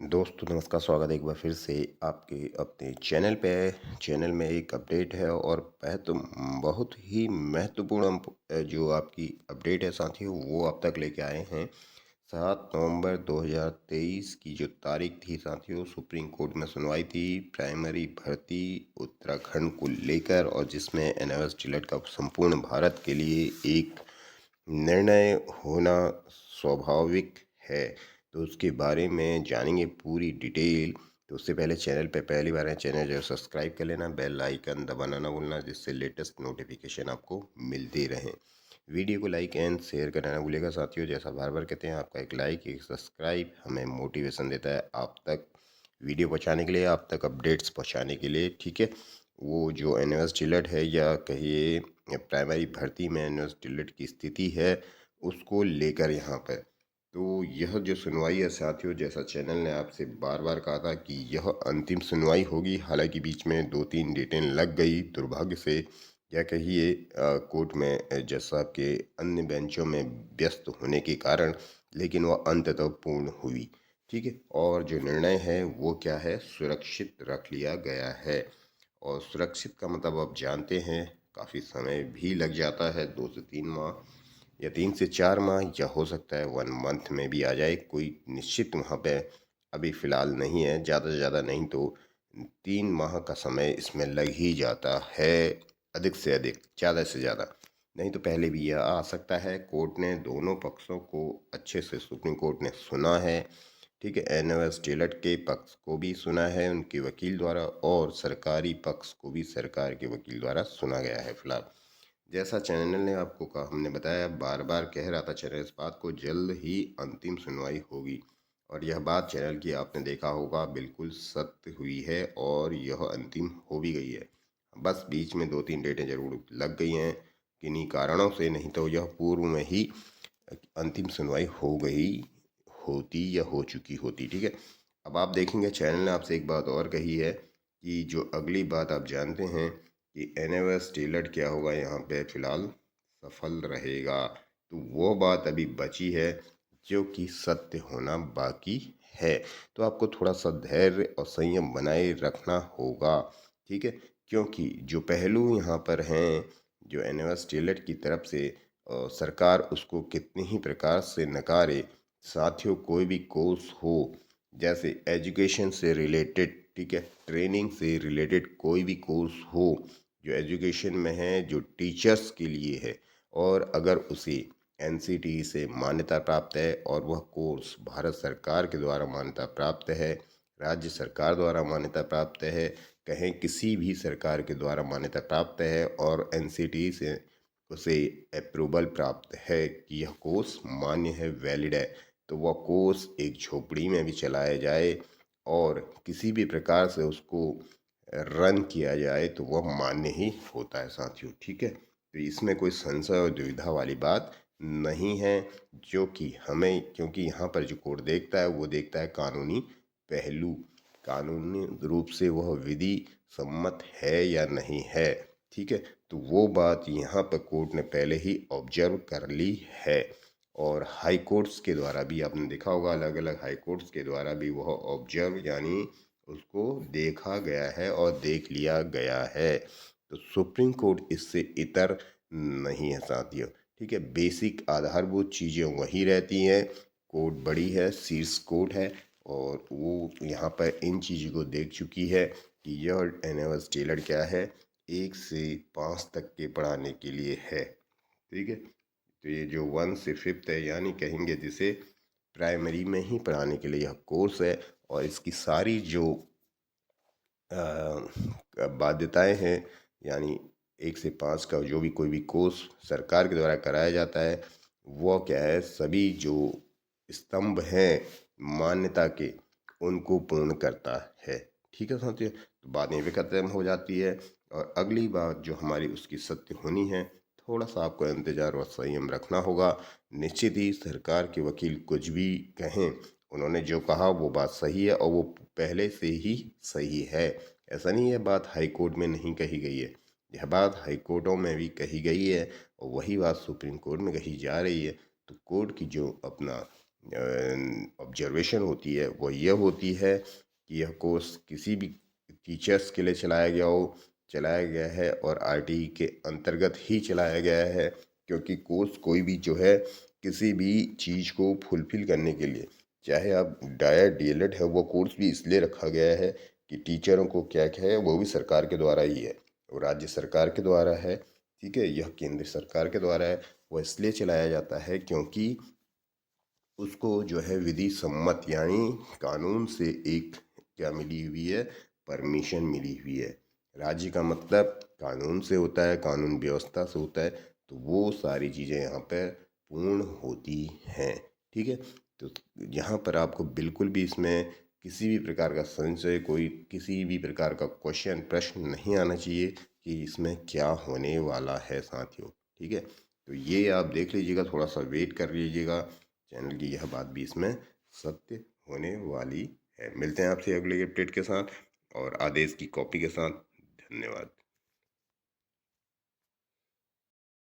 दोस्तों नमस्कार, स्वागत है एक बार फिर से आपके अपने चैनल पे। चैनल में एक अपडेट है और बहुत ही महत्वपूर्ण जो आपकी अपडेट है साथियों, वो आप तक लेके आए हैं। 7 नवंबर 2023 की जो तारीख थी साथियों, सुप्रीम कोर्ट में सुनवाई थी प्राइमरी भर्ती उत्तराखंड को लेकर, और जिसमें एनएस टिलट का संपूर्ण भारत के लिए एक निर्णय होना स्वाभाविक है। तो उसके बारे में जानेंगे पूरी डिटेल। तो उससे पहले चैनल पे पहली बार है, चैनल जो सब्सक्राइब कर लेना, बेल आइकन दबाना ना भूलना, जिससे लेटेस्ट नोटिफिकेशन आपको मिलते रहें। वीडियो को लाइक एंड शेयर करना ना भूलेगा साथियों। जैसा बार बार कहते हैं, आपका एक लाइक एक सब्सक्राइब हमें मोटिवेशन देता है आप तक वीडियो पहुँचाने के लिए, आप तक अपडेट्स पहुँचाने के लिए। ठीक है, वो जो एनएस टिलट है या कहिए प्राइमरी भर्ती में एनएस टिलट की स्थिति है, उसको लेकर यहाँ पर तो यह जो सुनवाई है साथियों, जैसा चैनल ने आपसे बार बार कहा था कि यह अंतिम सुनवाई होगी। हालांकि बीच में 2-3 डेटें लग गई दुर्भाग्य से, या कहिए कोर्ट में जज साहब के अन्य बेंचों में व्यस्त होने के कारण, लेकिन वह अंततः पूर्ण हुई। ठीक है, और जो निर्णय है वो क्या है, सुरक्षित रख लिया गया है। और सुरक्षित का मतलब आप जानते हैं, काफ़ी समय भी लग जाता है, 2 से 3 माह या 3 से 4 माह, या हो सकता है 1 मंथ में भी आ जाए। कोई निश्चित वहाँ पे अभी फ़िलहाल नहीं है। ज़्यादा से ज़्यादा नहीं तो 3 माह का समय इसमें लग ही जाता है, अधिक से अधिक, ज़्यादा से ज़्यादा नहीं तो पहले भी यह आ सकता है। कोर्ट ने दोनों पक्षों को अच्छे से, सुप्रीम कोर्ट ने सुना है। ठीक है, एनएस टिलट के पक्ष को भी सुना है उनके वकील द्वारा, और सरकारी पक्ष को भी सरकार के वकील द्वारा सुना गया है। फिलहाल जैसा चैनल ने आपको कहा, हमने बताया, बार बार कह रहा था चैनल इस बात को, जल्द ही अंतिम सुनवाई होगी। और यह बात चैनल की आपने देखा होगा बिल्कुल सत्य हुई है, और यह अंतिम हो भी गई है। बस बीच में 2-3 डेटें जरूर लग गई हैं किन्हीं कारणों से, नहीं तो यह पूर्व में ही अंतिम सुनवाई हो गई होती या हो चुकी होती। ठीक है, अब आप देखेंगे चैनल ने आपसे एक बात और कही है कि जो अगली बात आप जानते हैं कि एनएस टिलट क्या होगा यहाँ पे, फिलहाल सफल रहेगा। तो वो बात अभी बची है जो कि सत्य होना बाकी है। तो आपको थोड़ा सा धैर्य और संयम बनाए रखना होगा। ठीक है, क्योंकि जो पहलू यहाँ पर हैं, जो एनएस टिलट की तरफ से सरकार उसको कितने ही प्रकार से नकारे साथियों, कोई भी कोर्स हो, जैसे एजुकेशन से रिलेटेड, ठीक है, ट्रेनिंग से रिलेटेड कोई भी कोर्स हो जो एजुकेशन में है, जो टीचर्स के लिए है, और अगर उसे एनसीटी से मान्यता प्राप्त है, और वह कोर्स भारत सरकार के द्वारा मान्यता प्राप्त है, राज्य सरकार द्वारा मान्यता प्राप्त है, कहें किसी भी सरकार के द्वारा मान्यता प्राप्त है, और एनसीटी से उसे अप्रूवल प्राप्त है कि यह कोर्स मान्य है, वैलिड है, तो वह कोर्स एक झोपड़ी में भी चलाया जाए और किसी भी प्रकार से उसको रन किया जाए तो वह मान्य ही होता है साथियों। ठीक है, तो इसमें कोई संशय और दुविधा वाली बात नहीं है, जो कि हमें, क्योंकि यहाँ पर जो कोर्ट देखता है वो देखता है कानूनी पहलू, कानूनी रूप से वह विधि सम्मत है या नहीं है। ठीक है, तो वो बात यहाँ पर कोर्ट ने पहले ही ऑब्जर्व कर ली है, और हाई कोर्ट्स के द्वारा भी आपने देखा होगा, अलग अलग हाई कोर्ट्स के द्वारा भी वह ऑब्जर्व यानी उसको देखा गया है और देख लिया गया है। तो सुप्रीम कोर्ट इससे इतर नहीं है साथियों। ठीक है, बेसिक आधारभूत चीज़ें वही रहती हैं। कोर्ट बड़ी है, शीर्ष कोर्ट है, और वो यहाँ पर इन चीज़ों को देख चुकी है कि यह एनएस टेलर क्या है, 1 से 5 तक के पढ़ाने के लिए है। ठीक है, तो ये जो 1 से 5th है, यानी कहेंगे जिसे प्राइमरी में ही पढ़ाने के लिए यह कोर्स है, और इसकी सारी जो बाध्यताएं हैं, यानी 1 से 5 का जो भी कोई भी कोर्स सरकार के द्वारा कराया जाता है, वो क्या है, सभी जो स्तंभ हैं मान्यता के, उनको पूर्ण करता है। ठीक है साथियों, तो बात यहीं पे खत्म हो जाती है, और अगली बात जो हमारी उसकी सत्य होनी है, थोड़ा सा आपको इंतजार और संयम रखना होगा। निश्चित ही सरकार के वकील कुछ भी कहें, उन्होंने जो कहा वो बात सही है, और वो पहले से ही सही है। ऐसा नहीं है बात हाई कोर्ट में नहीं कही गई है, यह बात हाई कोर्टों में भी कही गई है, और वही बात सुप्रीम कोर्ट में कही जा रही है। तो कोर्ट की जो अपना ऑब्जर्वेशन होती है वो ये होती है कि यह कोर्स किसी भी टीचर्स के लिए चलाया गया है और आरटीई के अंतर्गत ही चलाया गया है, क्योंकि कोर्स कोई भी जो है किसी भी चीज़ को फुलफिल करने के लिए, चाहे आप डायट डीएलएड है, वो कोर्स भी इसलिए रखा गया है कि टीचरों को क्या क्या है वो भी सरकार के द्वारा ही है, वो राज्य सरकार के द्वारा है, ठीक है, यह केंद्र सरकार के द्वारा है। वो इसलिए चलाया जाता है क्योंकि उसको जो है विधि सम्मत यानी कानून से एक क्या मिली हुई है, परमिशन मिली हुई है। राज्य का मतलब कानून से होता है, कानून व्यवस्था से होता है, तो वो सारी चीज़ें यहाँ पर पूर्ण होती हैं, ठीक है। तो यहाँ पर आपको बिल्कुल भी इसमें किसी भी प्रकार का संशय, कोई किसी भी प्रकार का क्वेश्चन प्रश्न नहीं आना चाहिए कि इसमें क्या होने वाला है साथियों, ठीक है। तो ये आप देख लीजिएगा, थोड़ा सा वेट कर लीजिएगा, चैनल की यह बात भी इसमें सत्य होने वाली है। मिलते हैं आपसे अगले अपडेट के साथ और आदेश की कॉपी के साथ। धन्यवाद।